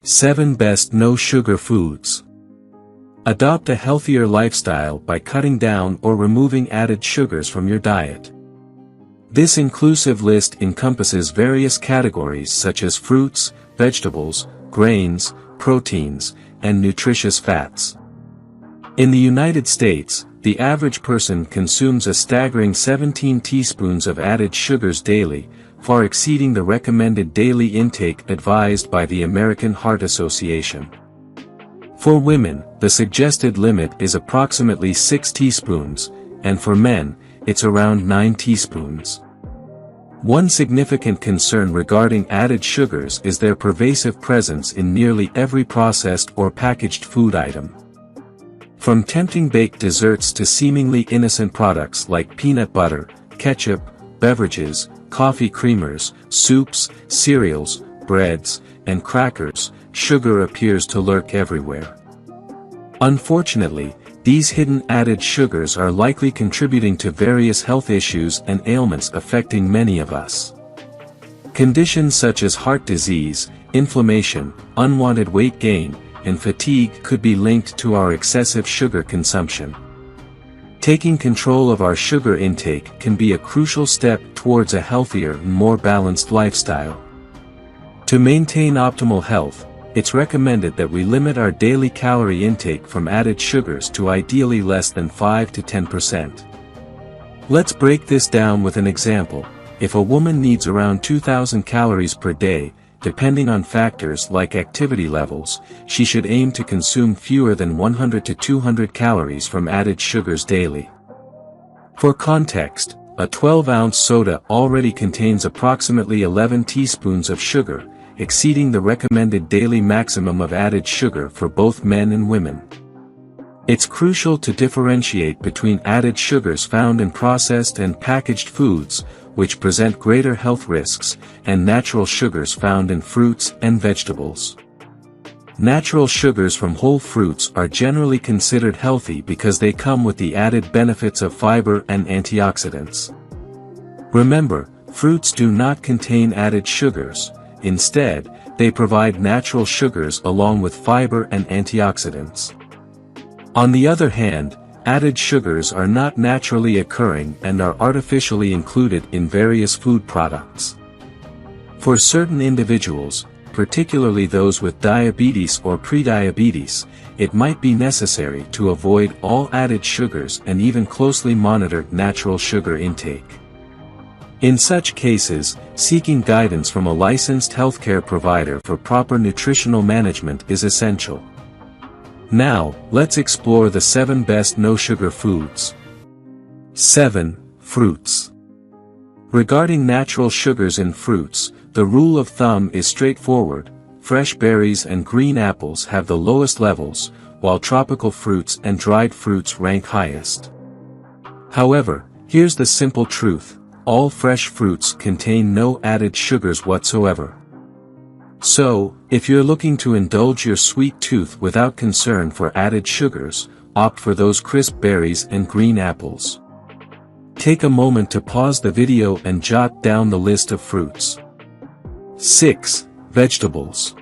7 Best No-Sugar Foods. Adopt a healthier lifestyle by cutting down or removing added sugars from your diet. This inclusive list encompasses various categories such as fruits, vegetables, grains, proteins, and nutritious fats. In the United States, the average person consumes a staggering 17 teaspoons of added sugars daily, far exceeding the recommended daily intake advised by the American Heart Association. For women, the suggested limit is approximately 6 teaspoons, and for men, it's around 9 teaspoons. One significant concern regarding added sugars is their pervasive presence in nearly every processed or packaged food item. From tempting baked desserts to seemingly innocent products like peanut butter, ketchup, beverages, coffee creamers, soups, cereals, breads, and crackers, sugar appears to lurk everywhere. Unfortunately, these hidden added sugars are likely contributing to various health issues and ailments affecting many of us. Conditions such as heart disease, inflammation, unwanted weight gain, and fatigue could be linked to our excessive sugar consumption. Taking control of our sugar intake can be a crucial step towards a healthier and more balanced lifestyle. To maintain optimal health, it's recommended that we limit our daily calorie intake from added sugars to ideally less than 5 to 10%. Let's break this down with an example. If a woman needs around 2,000 calories per day, depending on factors like activity levels, she should aim to consume fewer than 100 to 200 calories from added sugars daily. For context, a 12-ounce soda already contains approximately 11 teaspoons of sugar, exceeding the recommended daily maximum of added sugar for both men and women. It's crucial to differentiate between added sugars found in processed and packaged foods, which present greater health risks, and natural sugars found in fruits and vegetables. Natural sugars from whole fruits are generally considered healthy because they come with the added benefits of fiber and antioxidants. Remember, fruits do not contain added sugars. Instead, they provide natural sugars along with fiber and antioxidants. On the other hand, added sugars are not naturally occurring and are artificially included in various food products. For certain individuals, particularly those with diabetes or prediabetes, it might be necessary to avoid all added sugars and even closely monitor natural sugar intake. In such cases, seeking guidance from a licensed healthcare provider for proper nutritional management is essential. Now, let's explore the 7 best no-sugar foods. 7. Fruits. Regarding natural sugars in fruits, the rule of thumb is straightforward: fresh berries and green apples have the lowest levels, while tropical fruits and dried fruits rank highest. However, here's the simple truth: all fresh fruits contain no added sugars whatsoever. So, if you're looking to indulge your sweet tooth without concern for added sugars, opt for those crisp berries and green apples. Take a moment to pause the video and jot down the list of fruits. 6. Vegetables.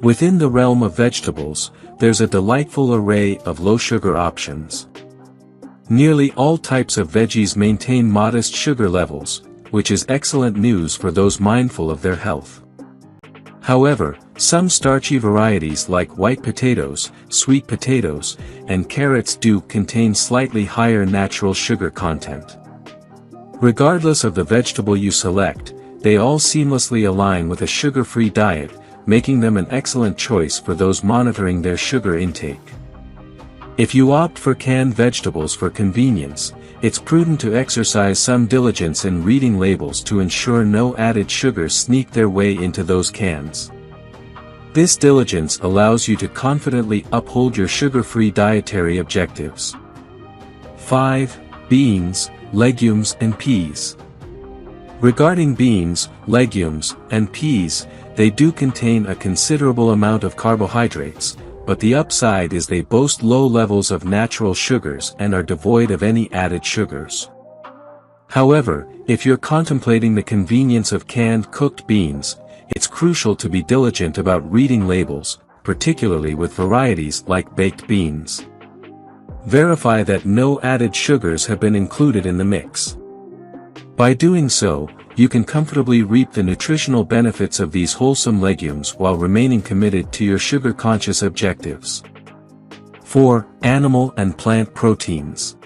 Within the realm of vegetables, there's a delightful array of low-sugar options. Nearly all types of veggies maintain modest sugar levels, which is excellent news for those mindful of their health. However, some starchy varieties like white potatoes, sweet potatoes, and carrots do contain slightly higher natural sugar content. Regardless of the vegetable you select, they all seamlessly align with a sugar-free diet, making them an excellent choice for those monitoring their sugar intake. If you opt for canned vegetables for convenience, it's prudent to exercise some diligence in reading labels to ensure no added sugars sneak their way into those cans. This diligence allows you to confidently uphold your sugar-free dietary objectives. 5. Beans, legumes and peas. Regarding beans, legumes, and peas, they do contain a considerable amount of carbohydrates, but the upside is they boast low levels of natural sugars and are devoid of any added sugars. However, if you're contemplating the convenience of canned cooked beans, it's crucial to be diligent about reading labels, particularly with varieties like baked beans. Verify that no added sugars have been included in the mix. By doing so, you can comfortably reap the nutritional benefits of these wholesome legumes while remaining committed to your sugar-conscious objectives. 4. Animal and plant proteins.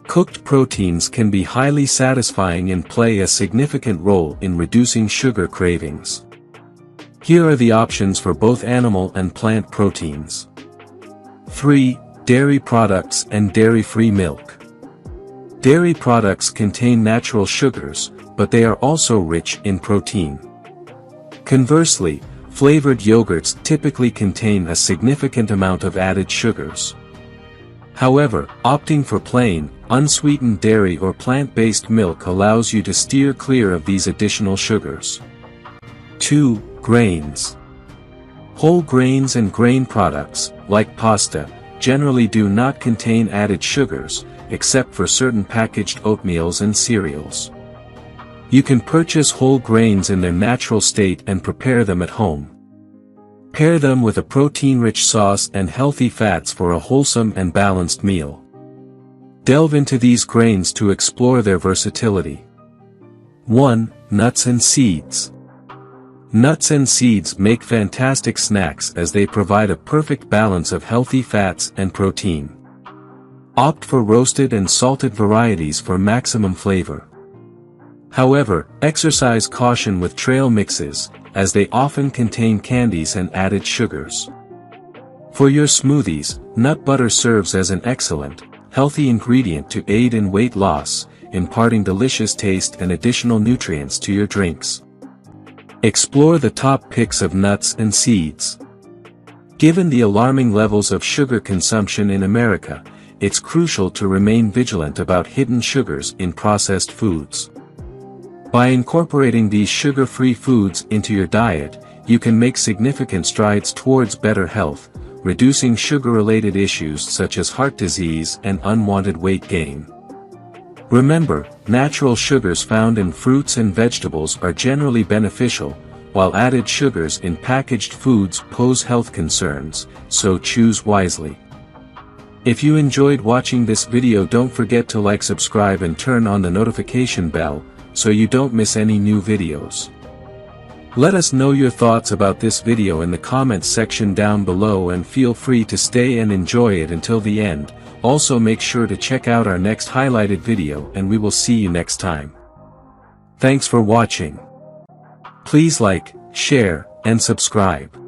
Cooked proteins can be highly satisfying and play a significant role in reducing sugar cravings. Here are the options for both animal and plant proteins. 3. Dairy products and dairy-free milk. Dairy products contain natural sugars, but they are also rich in protein. Conversely, flavored yogurts typically contain a significant amount of added sugars. However, opting for plain, unsweetened dairy or plant-based milk allows you to steer clear of these additional sugars. 2. Grains. Whole grains and grain products, like pasta, generally do not contain added sugars, except for certain packaged oatmeals and cereals. You can purchase whole grains in their natural state and prepare them at home. Pair them with a protein-rich sauce and healthy fats for a wholesome and balanced meal. Delve into these grains to explore their versatility. 1. Nuts and seeds. Nuts and seeds make fantastic snacks as they provide a perfect balance of healthy fats and protein. Opt for roasted and salted varieties for maximum flavor. However, exercise caution with trail mixes, as they often contain candies and added sugars. For your smoothies, nut butter serves as an excellent, healthy ingredient to aid in weight loss, imparting delicious taste and additional nutrients to your drinks. Explore the top picks of nuts and seeds. Given the alarming levels of sugar consumption in America, it's crucial to remain vigilant about hidden sugars in processed foods. By incorporating these sugar-free foods into your diet, you can make significant strides towards better health, reducing sugar-related issues such as heart disease and unwanted weight gain. Remember, natural sugars found in fruits and vegetables are generally beneficial, while added sugars in packaged foods pose health concerns, so choose wisely. If you enjoyed watching this video, don't forget to like, subscribe and turn on the notification bell, so you don't miss any new videos. Let us know your thoughts about this video in the comments section down below, and feel free to stay and enjoy it until the end. Also make sure to check out our next highlighted video, and we will see you next time. Thanks for watching. Please like, share, and subscribe.